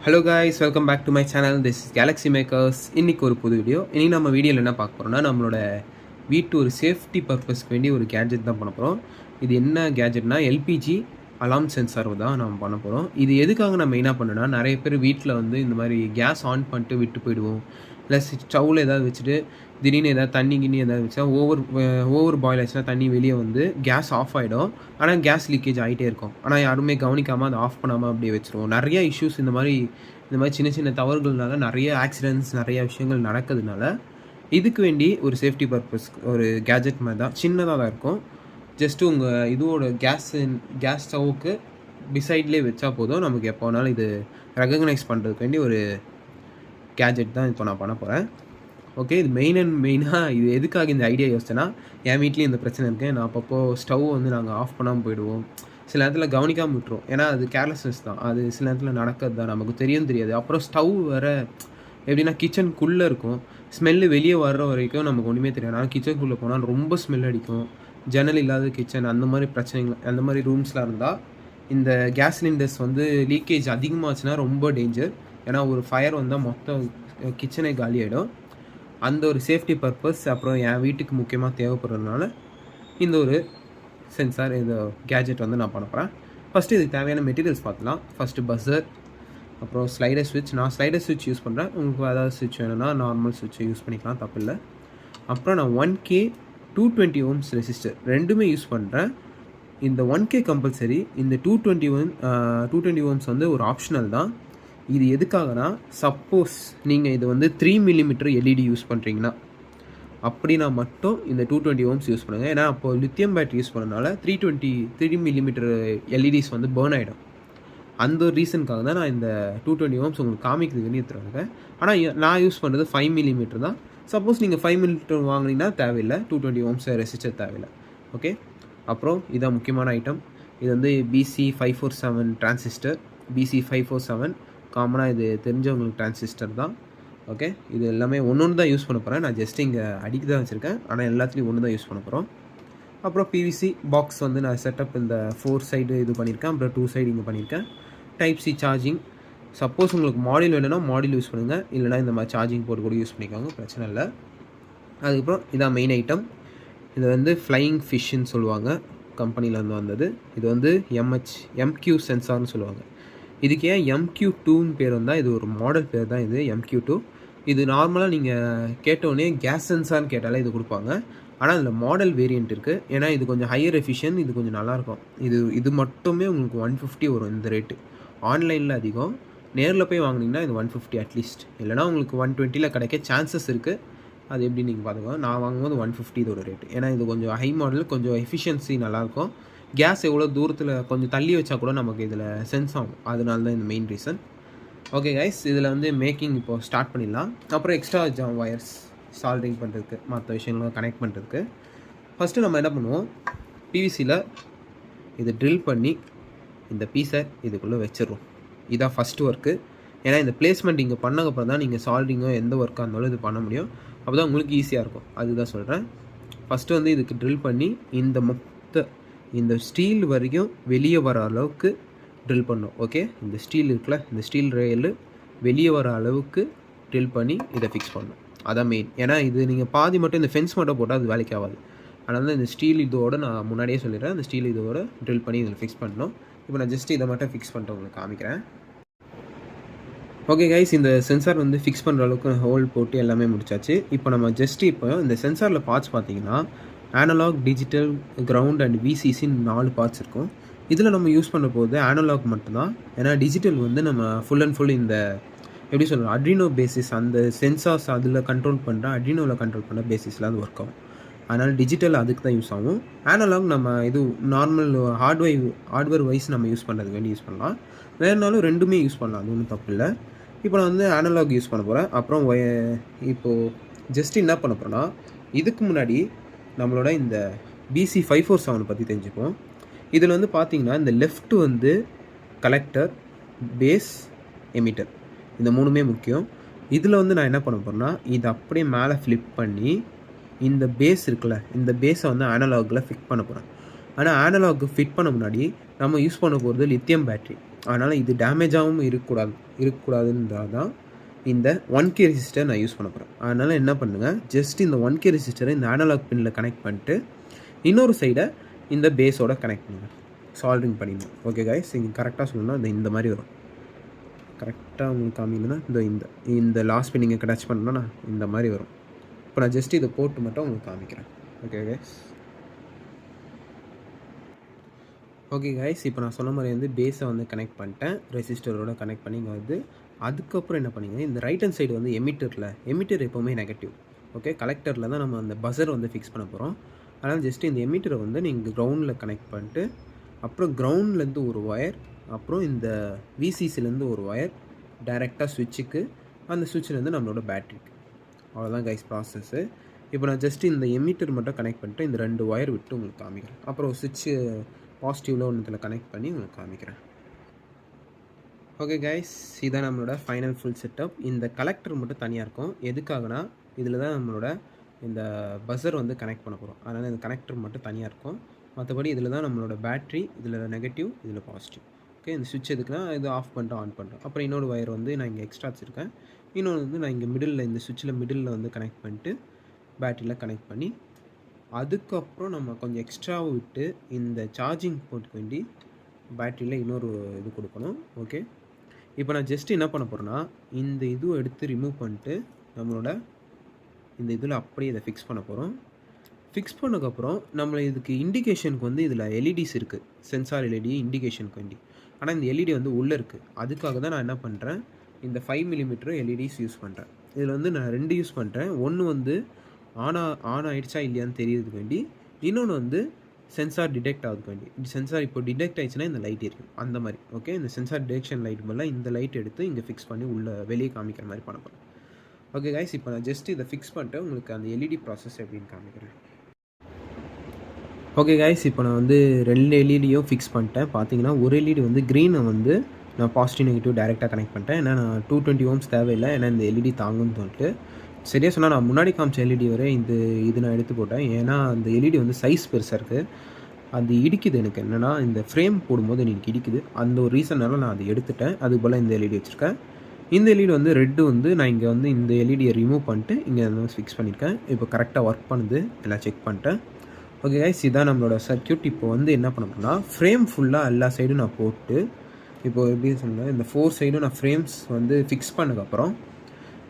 Hello guys, welcome back to my channel. This is Galaxy Makers. இன்றைக்கி ஒரு புது video. இன்றைக்கி நம்ம வீடியோவில் என்ன பார்க்க போகிறோம்னா, நம்மளோட வீட்டு ஒரு சேஃப்டி பர்பஸ்க்கு வேண்டி ஒரு கேஜெட் தான் பண்ண போகிறோம். இது என்ன கேஜெட்னா எல்பிஜி அலாம் சென்சார் தான் நம்ம பண்ண போகிறோம். இது எதுக்காக நம்ம மெயினாக பண்ணோன்னா, நிறைய பேர் வீட்டில் வந்து இந்த மாதிரி கேஸ் ஆன் பண்ணிட்டு விட்டு போயிடுவோம். ப்ளஸ் ஸ்டவ்வில் ஏதாவது வச்சுட்டு திடீர்னு ஏதாவது தண்ணி கிண்ணி ஏதாவது வச்சா ஓவர் பாயில் ஆச்சுன்னா தண்ணி வெளியே வந்து கேஸ் ஆஃப் ஆகிடும். ஆனால் கேஸ் லீக்கேஜ் ஆகிட்டே இருக்கும். ஆனால் யாருமே கவனிக்காமல் அதை ஆஃப் பண்ணாமல் அப்படியே வச்சுருவோம். நிறைய இஷ்யூஸ் இந்த மாதிரி சின்ன சின்ன தவறுகள்னால நிறைய ஆக்சிடென்ட்ஸ் நிறைய விஷயங்கள் நடக்கிறதுனால இதுக்கு வேண்டி ஒரு சேஃப்டி பர்பஸ் ஒரு கேஜெட் மாதிரி தான், சின்னதாக தான் இருக்கும். ஜஸ்ட்டு உங்கள் இதோட கேஸ் ஸ்டவ்வுக்கு பிசைட்லேயே வச்சா போதும். நமக்கு எப்போ வேணாலும் இது ரெகக்னைஸ் பண்ணுறதுக்கு வேண்டி ஒரு கேஜெட் தான் இப்போ நான் பண்ண போகிறேன். ஓகே, இது மெயினாக இது எதுக்காக இந்த ஐடியா யோசிச்சேன்னா, என் வீட்லேயும் இந்த பிரச்சனை இருக்குது. நான் அப்பப்போ ஸ்டவ் வந்து நாங்கள் ஆஃப் பண்ணாமல் போயிடுவோம். சில நேரத்தில் கவனிக்காமல் விட்டுருவோம். ஏன்னா அது கேர்லெஸ்னஸ் தான். அது சில நேரத்தில் நடக்கிறது தான், நமக்கு தெரியாது. அப்புறம் ஸ்டவ் வேறு எப்படின்னா கிச்சனுக்குள்ளே இருக்கும். ஸ்மெல்லு வெளியே வர்ற வரைக்கும் நமக்கு ஒன்றுமே தெரியாது. ஆனால் கிச்சனுக்குள்ளே போனால் ரொம்ப ஸ்மெல் அடிக்கும். ஜன்னல் இல்லாத கிச்சன் அந்த மாதிரி பிரச்சனைகள், அந்த மாதிரி ரூம்ஸ்லாம் இருந்தால் இந்த கேஸ் சிலிண்டர்ஸ் வந்து லீக்கேஜ் அதிகமாச்சுன்னா ரொம்ப டேஞ்சர். ஏன்னா ஒரு ஃபயர் வந்தால் மொத்தம் கிச்சனே காலி ஆகிடும். அந்த ஒரு சேஃப்டி பர்பஸ் அப்புறம் என் வீட்டுக்கு முக்கியமாக தேவைப்படுறதுனால இந்த ஒரு சென்சார், இந்த கேஜெட் வந்து நான் பண்ண போகிறேன். ஃபஸ்ட்டு இதுக்கு தேவையான மெட்டீரியல்ஸ் பார்த்துலாம். ஃபஸ்ட்டு பஸ்ஸர், அப்புறம் ஸ்லைடர் ஸ்விட்ச். நான் ஸ்லைடர் ஸ்விட்ச் யூஸ் பண்ணுறேன். உங்களுக்கு ஏதாவது ஸ்விட்ச் வேணும்னா நார்மல் ஸ்விட்சை யூஸ் பண்ணிக்கலாம், தப்பில்லை. அப்புறம் நான் 1K 220 ohms ரெசிஸ்டர் ரெண்டுமே யூஸ் பண்ணுறேன். இந்த 1K கம்பல்சரி, இந்த 220 ohms வந்து ஒரு ஆப்ஷனல் தான். இது எதுக்காகனா, சப்போஸ் நீங்கள் இது வந்து 3 mm எல்இடி யூஸ் பண்ணுறீங்கன்னா அப்படின்னா மட்டும் இந்த 220 ohms யூஸ் பண்ணுங்கள். ஏன்னா அப்போது லித்தியம் பேட்டரி யூஸ் பண்ணனால 3 mm எல்இடிஸ் வந்து பேர்ன் ஆகிடும். அந்த ஒரு ரீசனுக்காக தான் நான் இந்த 220 ohms உங்களுக்கு காமிக்கிறதுக்கு எடுத்துருவாங்க. ஆனால் நான் யூஸ் பண்ணுறது 5 mm தான். சப்போஸ் நீங்கள் 5 mm வாங்கினீங்கன்னா தேவையில்லை, 220 ohms ரெசிஸ்டர் தேவையில்லை. ஓகே, அப்புறம் இதான் முக்கியமான ஐட்டம். இது வந்து BC547 டிரான்சிஸ்டர். BC547 காமனாக இது தெரிஞ்சவங்களுக்கு டிரான்சிஸ்டர் தான். ஓகே, இது எல்லாமே ஒன்று தான் யூஸ் பண்ண போகிறேன். நான் ஜஸ்ட் இங்கே அடிக்க தான் வச்சுருக்கேன், ஆனால் எல்லாத்துலேயும் ஒன்று தான் யூஸ் பண்ண போகிறோம். அப்புறம் பிவிசி பாக்ஸ் வந்து நான் செட்டப் இந்த 4 சைடு இது பண்ணியிருக்கேன். அப்புறம் 2 சைடு இங்கே பண்ணியிருக்கேன். Type C charging. சப்போஸ் உங்களுக்கு மாடியூல் வேணும்னா மாடியூல் யூஸ் பண்ணுங்கள், இல்லைனா இந்த மாதிரி சார்ஜிங் போர்டு கூட யூஸ் பண்ணிக்கோங்க, பிரச்சனை இல்லை. அதுக்கப்புறம் இதான் மெயின் ஐட்டம். இது வந்து ஃப்ளையிங் ஃபிஷ்ஷுன்னு சொல்லுவாங்க, கம்பெனிலேருந்து வந்தது. இது வந்து MQ சென்சார்னு சொல்லுவாங்க. இதுக்கு ஏன் MQ2ன்னு பேர் வந்தால், இது ஒரு மாடல் பேர் தான். இது MQ2. இது நார்மலாக நீங்கள் கேட்டோடனே கேஸ் சென்சார்னு கேட்டாலே இது கொடுப்பாங்க. ஆனால் அதில் மாடல் வேரியண்ட் இருக்குது. ஏன்னா இது கொஞ்சம் ஹையர் எஃபிஷியன்ட், இது கொஞ்சம் நல்லாயிருக்கும். இது மட்டுமே உங்களுக்கு 150 வரும் இந்த ரேட்டு. ஆன்லைனில் அதிகம், நேரில் போய் வாங்கினீங்கன்னா இது 150 அட்லீஸ்ட். இல்லைனா உங்களுக்கு 120 கிடைக்க சான்சஸ் இருக்குது. அது எப்படி நீங்கள் பார்த்துக்கோங்க. நான் வாங்கும்போது 150 இதோட ரேட்டு. ஏன்னா இது கொஞ்சம் ஹை மாடல், கொஞ்சம் எஃபிஷியன்சி நல்லாயிருக்கும். கேஸ் எவ்வளோ தூரத்தில் கொஞ்சம் தள்ளி வச்சா கூட நமக்கு இதில் சென்ஸ் ஆகும். அதனால தான் இந்த மெயின் ரீசன். ஓகே கைஸ், இதில் வந்து மேக்கிங் இப்போது ஸ்டார்ட் பண்ணிடலாம். அப்புறம் எக்ஸ்ட்ரா வயர்ஸ் சால்டரிங் பண்ணுறதுக்கு, மற்ற விஷயங்களும் கனெக்ட் பண்ணுறதுக்கு ஃபஸ்ட்டு நம்ம என்ன பண்ணுவோம், பிவிசியில் இதை ட்ரில் பண்ணி இந்த பீஸை இதுக்குள்ளே வச்சிடுறோம். இதான் ஃபஸ்ட்டு ஒர்க்கு. ஏன்னா இந்த பிளேஸ்மெண்ட் இங்கே பண்ணக்கப்புறம் தான் நீங்கள் சால்டரிங்கோ எந்த ஒர்க்காக இருந்தாலும் இது பண்ண முடியும். அப்போ தான் உங்களுக்கு ஈஸியாக இருக்கும். அதுதான் சொல்கிறேன். ஃபஸ்ட்டு வந்து இதுக்கு ட்ரில் பண்ணி இந்த ஸ்டீல் வரைக்கும் வெளியே வர அளவுக்கு ட்ரில் பண்ணோம். ஓகே, இந்த ஸ்டீல் இருக்குல்ல, இந்த ஸ்டீல் ரயில் வெளியே வர அளவுக்கு ட்ரில் பண்ணி இதை ஃபிக்ஸ் பண்ணணும். அதான் மெயின். ஏன்னா இது நீங்கள் பாதி மட்டும் இந்த ஃபென்ஸ் மட்டும் போட்டால் அது வேலைக்கு ஆகாது. அதனால தான் இந்த ஸ்டீல் இதோட நான் முன்னாடியே சொல்லிடுறேன், இந்த ஸ்டீல் இதோட ட்ரில் பண்ணி இதில் ஃபிக்ஸ் பண்ணணும். இப்போ நான் ஜஸ்ட் இதை மட்டும் ஃபிக்ஸ் பண்ணிட்டு உங்களுக்கு காமிக்கிறேன். ஓகே கைஸ், இந்த சென்சார் வந்து ஃபிக்ஸ் பண்ணுற அளவுக்கு ஹோல் போட்டு எல்லாமே முடிச்சாச்சு. இப்போ இந்த சென்சாரில் பார்ட்ஸ் பார்த்தீங்கன்னா அனலாக், டிஜிட்டல், கிரவுண்ட் அண்ட் விசிசின்னு 4 பார்ட்ஸ் இருக்கும். இதில் நம்ம யூஸ் பண்ண போது அனலாக் மட்டும்தான். ஏன்னா டிஜிட்டல் வந்து நம்ம ஃபுல் அண்ட் ஃபுல் இந்த எப்படி சொல்கிறோம், அட்ரினோ பேசிஸ், அந்த சென்சார்ஸ் அதில் கண்ட்ரோல் பண்ணுற, அட்ரினோவில் கண்ட்ரோல் பண்ணுற பேசிஸில் அது ஒர்க் ஆகும். அதனால் டிஜிட்டல் அதுக்கு தான் யூஸ் ஆகும். அனலாக் நம்ம இது நார்மல் ஹார்ட்வேர் வைஸ் நம்ம யூஸ் பண்ணுறதுக்கு வேண்டி யூஸ் பண்ணலாம். வேறுனாலும் ரெண்டுமே யூஸ் பண்ணலாம், அது ஒன்றும் தப்பு இல்லை. இப்போ நான் வந்து அனலாக் யூஸ் பண்ண போகிறேன். அப்புறம் இப்போது ஜஸ்ட் என்ன பண்ண போகிறேன்னா, இதுக்கு முன்னாடி நம்மளோட இந்த BC547 பற்றி தெரிஞ்சுப்போம். இதில் வந்து பார்த்திங்கன்னா இந்த லெஃப்ட் வந்து கலெக்டர், பேஸ், எமிட்டர், இந்த 3மே முக்கியம். இதில் வந்து நான் என்ன பண்ண போகிறேன்னா, இதை அப்படியே மேலே ஃப்ளிப் பண்ணி இந்த பேஸ் இருக்குல்ல, இந்த பேஸை வந்து அனலாகில் ஃபிட் பண்ண போகிறேன். ஆனால் அனலாக் ஃபிட் பண்ண முன்னாடி நம்ம யூஸ் பண்ண போகிறது லித்தியம் பேட்ரி. அதனால் இது டேமேஜாகவும் இருக்கக்கூடாதுன்றது தான் இந்த 1K ரெசிஸ்டர் நான் யூஸ் பண்ண போகிறேன். அதனால் என்ன பண்ணுங்கள், ஜஸ்ட் இந்த 1K ரெசிஸ்டரை இந்த அனலாக் பின்னில் கனெக்ட் பண்ணிட்டு இன்னொரு சைடை இந்த பேஸோட கனெக்ட் பண்ணுங்கள். சால்ட்ரிங் பண்ணிடணும். ஓகே கைஸ், இங்கே கரெக்டாக சொல்லணும்னா இந்த மாதிரி வரும். கரெக்டாக உங்களுக்கு காமிங்கன்னா இந்த லாஸ்ட் பின் நீங்கள் டச் பண்ணணும்னா இந்த மாதிரி வரும். இப்போ நான் ஜஸ்ட் இதை போட்டு மட்டும் உங்களுக்கு காமிக்கிறேன். ஓகே கைஸ், இப்போ நான் சொன்ன மாதிரி பேஸை கனெக்ட் பண்ணிட்டேன், ரெசிஸ்டரோட கனெக்ட் பண்ணி இங்கே அதுக்கப்புறம் என்ன பண்ணிங்க, இந்த ரைட் ஹேண்ட் சைடு எமிட்டர் எப்போவுமே நெகட்டிவ். ஓகே, கலெக்டரில் தான் நம்ம அந்த பஸர் ஃபிக்ஸ் பண்ண போகிறோம். அதனால் ஜஸ்ட் இந்த எமிட்டரை நீங்கள் கிரவுண்டில் கனெக்ட் பண்ணிட்டு, அப்புறம் கிரவுண்ட்லேருந்து ஒரு ஒயர், அப்புறம் இந்த விசிசிலேருந்து ஒரு ஒயர் டைரெக்டாக ஸ்விட்சுக்கு, அந்த ஸ்விட்சிலேருந்து நம்மளோட பேட்ரிக்கு. அவ்வளோதான் கைஸ் ப்ராசஸ்ஸு. இப்போ நான் ஜஸ்ட் இந்த எமிட்டர் மட்டும் கனெக்ட் பண்ணிட்டு இந்த 2 ஒயர் விட்டு உங்களுக்கு காமிக்கிறேன். அப்புறம் ஸ்விட்சு பாசிட்டிவில் ஒன்றுத்தில் கனெக்ட் பண்ணி உங்களுக்கு காமிக்கிறேன். ஓகே கைஸ், இதுதான் நம்மளோட ஃபைனல் ஃபுல் செட்டப். இந்த கலெக்டர் மட்டும் தனியாக இருக்கும். எதுக்காகனா இதில் தான் நம்மளோட இந்த பஸர் கனெக்ட் பண்ண போகிறோம். அதனால் இந்த கனெக்டர் மட்டும் தனியாக இருக்கும். மற்றபடி இதில் தான் நம்மளோட பேட்ரி, இதில் நெகட்டிவ், இதில் பாசிட்டிவ். ஓகே, இந்த சுவிட்ச் எதுக்குன்னா இது ஆஃப் பண்ணிட்டு ஆன் பண்ணுறோம். அப்புறம் இன்னொரு ஒயர் நான் இங்கே எக்ஸ்ட்ரா வச்சுருக்கேன். இன்னொன்று நான் இங்கே இந்த சுவிட்சில் மிடில் கனெக்ட் பண்ணிட்டு பேட்டரியில் கனெக்ட் பண்ணி, அதுக்கப்புறம் நம்ம கொஞ்சம் எக்ஸ்ட்ராவை விட்டு இந்த சார்ஜிங் போர்ட்டுக்கு வேண்டி பேட்டரியில் இன்னொரு இது கொடுக்கணும். ஓகே, இப்போ நான் ஜஸ்ட் என்ன பண்ண போகிறேன்னா, இந்த இதுவை எடுத்து ரிமூவ் பண்ணிட்டு நம்மளோட இந்த இதில் அப்படியே இதை ஃபிக்ஸ் பண்ண போகிறோம். ஃபிக்ஸ் பண்ணதுக்கப்புறம் நம்மளை இதுக்கு இண்டிகேஷனுக்கு இதில் எல்இடிஸ் இருக்குது, சென்சார் எல்இடி இண்டிகேஷனுக்கு வேண்டி. ஆனால் இந்த எல்இடி உள்ளே இருக்குது. அதுக்காக தான் நான் என்ன பண்ணுறேன், இந்த 5mm எல்இடிஸ் யூஸ் பண்ணுறேன். இதில் நான் 2 யூஸ் பண்ணுறேன். ஒன்று ஆன் ஆகிடுச்சா இல்லையான்னு தெரியறதுக்கு வேண்டி, இன்னொன்று சென்சார் டிடெக்ட் ஆகுதுக்கு வேண்டி. சென்சார் இப்போ டிடெக்ட் ஆகிடுச்சுன்னா இந்த லைட் இருக்கும், அந்த மாதிரி. ஓகே, இந்த சென்சார் டிடெக்ஷன் லைட் பதிலாக இந்த லைட் எடுத்து இங்கே ஃபிக்ஸ் பண்ணி வெளியே காமிக்கிற மாதிரி பண்ண போகிறேன். ஓகே கைஸ், இப்போ நான் ஜஸ்ட் இதை ஃபிக்ஸ் பண்ணிட்டு உங்களுக்கு அந்த எல்இடி ப்ராசஸ் எப்படின்னு காமிக்கிறேன். ஓகே கைஸ், இப்போ நான் 2 எல்இடியும் ஃபிக்ஸ் பண்ணிட்டேன். பார்த்தீங்கன்னா ஒரு எல்இடி க்ரீனை நான் பாசிட்டிவ் நெகட்டிவ் டேரெக்டாக கனெக்ட் பண்ணிட்டேன். ஏன்னா நான் 220 ohms தேவையில்லை, ஏன்னா இந்த எல்இடி தாங்குன்னு சொல்லிட்டு. சரியாக சொன்னால் நான் முன்னாடி காமிச்ச எல்இடி வரை இது நான் எடுத்து போட்டேன். ஏன்னா அந்த எல்இடி சைஸ் பெருசாக இருக்குது, அது இடிக்குது. எனக்கு என்னென்னா இந்த ஃப்ரேம் போடும்போது எனக்கு இடிக்குது. அந்த ஒரு ரீசனால நான் அதை எடுத்துட்டேன். அதுக்கு போல் இந்த எல்இடி வச்சுருக்கேன். இந்த எல்இடி ரெட்டு நான் இங்கே இந்த எல்இடியை ரிமூவ் பண்ணிட்டு இங்கே ஃபிக்ஸ் பண்ணியிருக்கேன். இப்போ கரெக்டாக ஒர்க் பண்ணுது, எல்லாம் செக் பண்ணிட்டேன். ஓகே கைஸ், இதுதான் நம்மளோட சர்க்யூட். இப்போ என்ன பண்ண போகிறேன்னா, ஃப்ரேம் ஃபுல்லாக எல்லா சைடும் நான் போட்டு, இப்போ எப்படி சொன்னேன், இந்த 4 சைடும் நான் ஃப்ரேம்ஸ் ஃபிக்ஸ் பண்ணதுக்கப்புறம்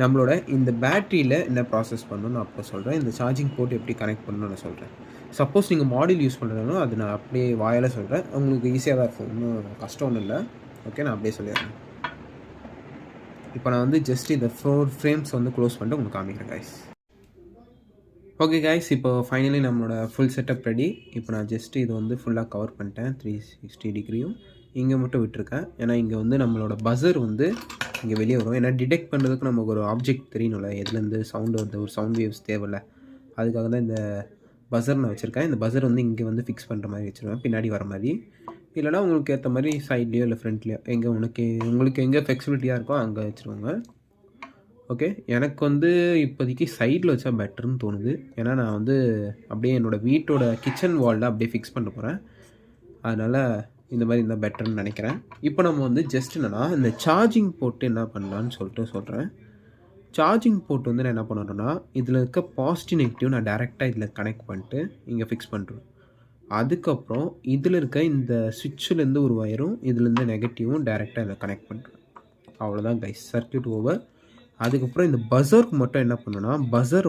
நம்மளோட இந்த பேட்டரியில் என்ன ப்ராசஸ் பண்ணணும்னு நான் அப்போ சொல்கிறேன். இந்த சார்ஜிங் போர்ட் எப்படி கனெக்ட் பண்ணணும்னு நான் சொல்கிறேன். சப்போஸ் நீங்கள் மாடியூல் யூஸ் பண்ணுறதுனாலும் அது நான் அப்படியே வாயால் சொல்கிறேன். உங்களுக்கு ஈஸியாக தான் இருக்கும், ஒன்றும் கஷ்டம் ஒன்றும் இல்லை. ஓகே, நான் அப்படியே சொல்லிடுறேன். இப்போ நான் ஜஸ்ட் இந்த 4 ஃப்ரேம்ஸ் க்ளோஸ் பண்ணிட்டு உங்களுக்கு காமிக்கிறேன் கைஸ். ஓகே கைஸ், இப்போ ஃபைனலி நம்மளோட ஃபுல் செட்டப் ரெடி. இப்போ நான் ஜஸ்ட் இது ஃபுல்லாக கவர் பண்ணிட்டேன். 360 டிகிரியும் இங்கே மட்டும் விட்டுருக்கேன். ஏன்னா இங்கே நம்மளோட பஸர் இங்கே வெளியே வரும். ஏன்னா டிடெக்ட் பண்ணுறதுக்கு நமக்கு ஒரு ஆப்ஜெக்ட் தெரியணும்ல, எதுலேருந்து சவுண்டு வருது, ஒரு சவுண்ட் வேவ்ஸ் தேவையில்ல. அதுக்காக தான் இந்த பஸர் நான் வச்சுருக்கேன். இந்த பஸர் இங்கே ஃபிக்ஸ் பண்ணுற மாதிரி வச்சுருவேன், பின்னாடி வர மாதிரி. இல்லைனா உங்களுக்கு ஏற்ற மாதிரி சைட்லேயோ இல்லை ஃப்ரண்ட்லேயோ எங்கே உங்களுக்கு எங்கே ஃப்ளெக்சிபிலிட்டியாக இருக்கோ அங்கே வச்சுருவாங்க. ஓகே, எனக்கு இப்போதைக்கு சைடில் வச்சா பெட்டர்னு தோணுது. ஏன்னா நான் அப்படியே என்னோடய வீட்டோட கிச்சன் வாலில் அப்படியே ஃபிக்ஸ் பண்ண போகிறேன். அதனால் இந்த மாதிரி இருந்தால் பெட்டர்னு நினைக்கிறேன். இப்போ நம்ம ஜஸ்ட் என்னென்னா இந்த சார்ஜிங் போட்டு என்ன பண்ணலான்னு சொல்கிறேன். சார்ஜிங் போட்டு நான் என்ன பண்ணுறேன்னா, இதில் இருக்க பாசிட்டிவ் நெகட்டிவ் நான் டேரெக்டாக இதில் கனெக்ட் பண்ணிட்டு இங்கே ஃபிக்ஸ் பண்ணுறேன். அதுக்கப்புறம் இதில் இருக்க இந்த சுவிட்சிலேருந்து ஒரு ஒயரும் இதுலேருந்து நெகட்டிவும் டேரெக்டாக இதில் கனெக்ட் பண்ணுறேன். அவ்வளோதான் கைஸ், சர்க்யூட் ஓவர். அதுக்கப்புறம் இந்த பஸருக்கு மட்டும் என்ன பண்ணுன்னா, பஸர்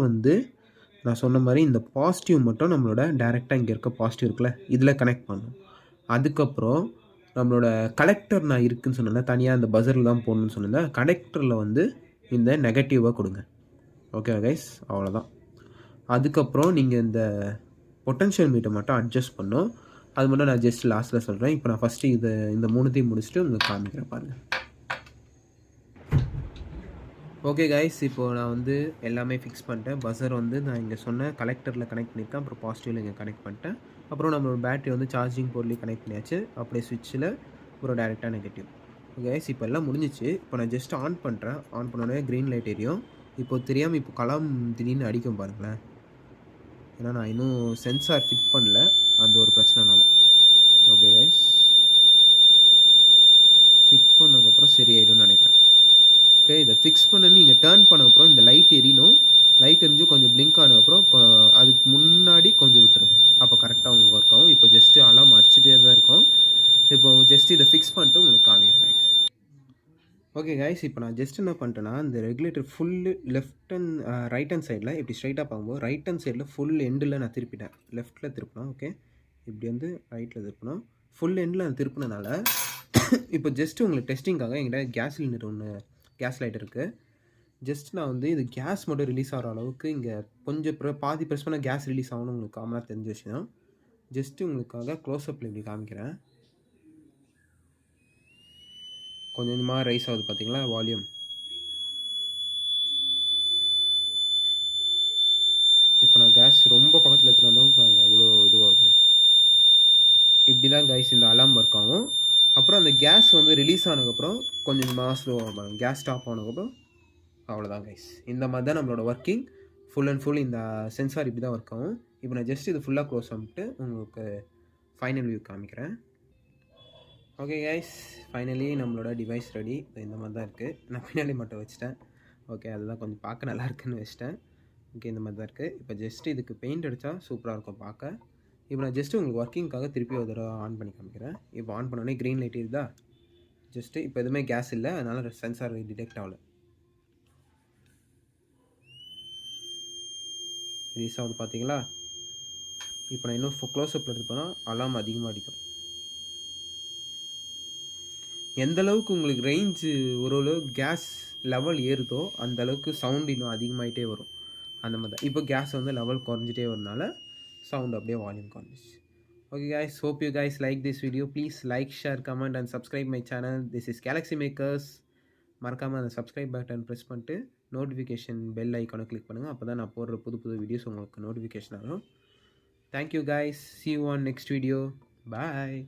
நான் சொன்ன மாதிரி இந்த பாசிட்டிவ் மட்டும் நம்மளோட டேரெக்டாக இங்கே இருக்க பாசிட்டிவ் இருக்குல்ல, இதில் கனெக்ட் பண்ணணும். அதுக்கப்புறம் நம்மளோட கலெக்டர் நான் இருக்குதுன்னு சொன்னேன்ல, தனியாக இந்த பஸரில் தான் போடணுன்னு சொன்னேன்ல, கனெக்டரில் இந்த நெகட்டிவாக கொடுங்க. ஓகே கைஸ், அவ்வளோதான். அதுக்கப்புறம் நீங்கள் இந்த பொட்டன்ஷியல் மீட்டர் மட்டும் அட்ஜஸ்ட் பண்ணோம். அது மட்டும் நான் ஜஸ்ட் லாஸ்ட்டில் சொல்கிறேன். இப்போ நான் ஃபஸ்ட்டு இந்த 3த்தையும் முடிச்சுட்டு உங்களுக்கு காமிக்கிறேன் பாருங்கள். ஓகே கைஸ், இப்போது நான் எல்லாமே ஃபிக்ஸ் பண்ணிட்டேன். பஸர் நான் இங்கே சொன்ன கலெக்டரில் கனெக்ட் பண்ணியிருக்கேன். அப்புறம் பாசிட்டிவில் இங்கே கனெக்ட் பண்ணிட்டேன். அப்புறம் நம்மளோட பேட்டரி சார்ஜிங் போர்ட்லேயும் கனெக்ட் பண்ணியாச்சு. அப்படியே சுவிட்சில் ஒரு டேரெக்டாக நெகட்டிவ். ஓகே கைஸ், இப்போ எல்லாம் முடிஞ்சிச்சு. இப்போ நான் ஜஸ்ட் ஆன் பண்ணுறேன். ஆன் பண்ணோடனே க்ரீன் லைட் எரியும். இப்போ தெரியாமல் இப்போ கலாம் திடீர்னு அடிக்கும் பாருங்களேன். ஏன்னா நான் இன்னும் சென்சார் ஃபிட் பண்ணல, அந்த ஒரு பிரச்சனைனால. ஓகே கைஸ், ஓகே கைஸ், இப்போ நான் ஜஸ்ட் என்ன பண்ணிட்டேன்னா, இந்த regulator full left and right hand சைடில் இப்படி ஸ்ட்ரைட்டாக பார்க்கும்போது ரைட் ஹேண்ட் சைடில் ஃபுல் எண்டில் நான் திருப்பிட்டேன். லெஃப்ட்டில் திருப்பினோம். ஓகே, இப்படி வந்து ரைட்டில் திருப்பினோம். ஃபுல் எண்டில் நான் திருப்பினனால இப்போ ஜஸ்ட்டு உங்களுக்கு டெஸ்டிங்காக என்கிட்ட கேஸ் சிலிண்டர் ஒன்று, கேஸ் லைட் இருக்குது. ஜஸ்ட் நான் வந்து இது கேஸ் மட்டும் ரிலீஸ் ஆகிற அளவுக்கு இங்கே கொஞ்சம் பாதி ப்ரெஸ் பண்ணால் கேஸ் ரிலீஸ் ஆகணும்னு உங்களுக்கு காமனாக தெரிஞ்ச விஷயம். ஜஸ்ட்டு உங்களுக்காக க்ளோஸ்அப்பில் இப்படி காமிக்கிறேன். கொஞ்சம் கொஞ்சமாக ரைஸ் ஆகுது பார்த்தீங்களா வால்யூம். இப்போ நான் கேஸ் ரொம்ப பக்கத்தில் எடுத்துகிட்டு வந்தோம் பாருங்கள் எவ்வளோ இதுவாகுதுன்னு. இப்படி தான் கைஸ் இந்த அலாம் ஒர்க் ஆகும். அப்புறம் அந்த கேஸ் வந்து ரிலீஸ் ஆனதுக்கப்புறம் கொஞ்சம் ஸ்லோ ஆகும். கேஸ் ஸ்டாப் ஆனதுக்கப்புறம் அவ்வளோதான் கைஸ். இந்த மாதிரி தான் நம்மளோட ஒர்க்கிங் ஃபுல் அண்ட் ஃபுல். இந்த சென்சார் இப்படி தான் ஒர்க் ஆகும். இப்போ நான் ஜஸ்ட் இது ஃபுல்லாக க்ளோஸ் பண்ணிட்டு உங்களுக்கு ஃபைனல் வியூ காமிக்கிறேன். ஓகே கைஸ், ஃபைனலி நம்மளோட டிவைஸ் ரெடி. இந்த மாதிரி தான் இருக்குது. நான் பின்னாடி மட்டும் வச்சுட்டேன். ஓகே, அதுதான் கொஞ்சம் பார்க்க நல்லா இருக்குன்னு வச்சுட்டேன். ஓகே, இந்த மாதிரி தான் இருக்குது. இப்போ ஜஸ்ட்டு இதுக்கு பெயிண்ட் அடித்தா சூப்பராக இருக்கும் பார்க்க. இப்போ நான் ஜஸ்ட்டு உங்களுக்கு ஒர்க்கிங்காக திருப்பி ஒரு தடவை ஆன் பண்ணி காமிக்கிறேன். இப்போ ஆன் பண்ணோடனே க்ரீன் லைட் இருக்குதா? ஜஸ்ட்டு இப்போ எதுவுமே கேஸ் இல்லை, அதனால் சென்சார் டிடெக்ட் ஆகலை. ரிலீஸ் ஆகுது பார்த்தீங்களா? இப்போ நான் இன்னும் க்ளோஸ்அப்பில் எடுத்துப்போனால் அலாம் அதிகமாக அடிக்கும். எந்த அளவுக்கு உங்களுக்கு ரேஞ்சு ஓரளவு கேஸ் லெவல் ஏறுதோ அந்த அளவுக்கு சவுண்ட் இன்னும் அதிகமாகிட்டே வரும். அந்த மாதிரி தான். இப்போ கேஸ் வந்து லெவல் குறைஞ்சிட்டே வரனால சவுண்ட் அப்படியே volume குறைஞ்சிச்சு. Okay guys, hope you guys like this video. Please like, share, comment and subscribe my channel. This is Galaxy Makers. மறக்காமல் அந்த சப்ஸ்கிரைப் பட்டன் ப்ரெஸ் பண்ணிட்டு நோட்டிஃபிகேஷன் பெல் ஐக்கானை கிளிக் பண்ணுங்கள். அப்போ தான் நான் போடுற புது புது வீடியோஸ் உங்களுக்கு நோட்டிஃபிகேஷன் ஆகும். Thank you guys. See you on next video. Bye.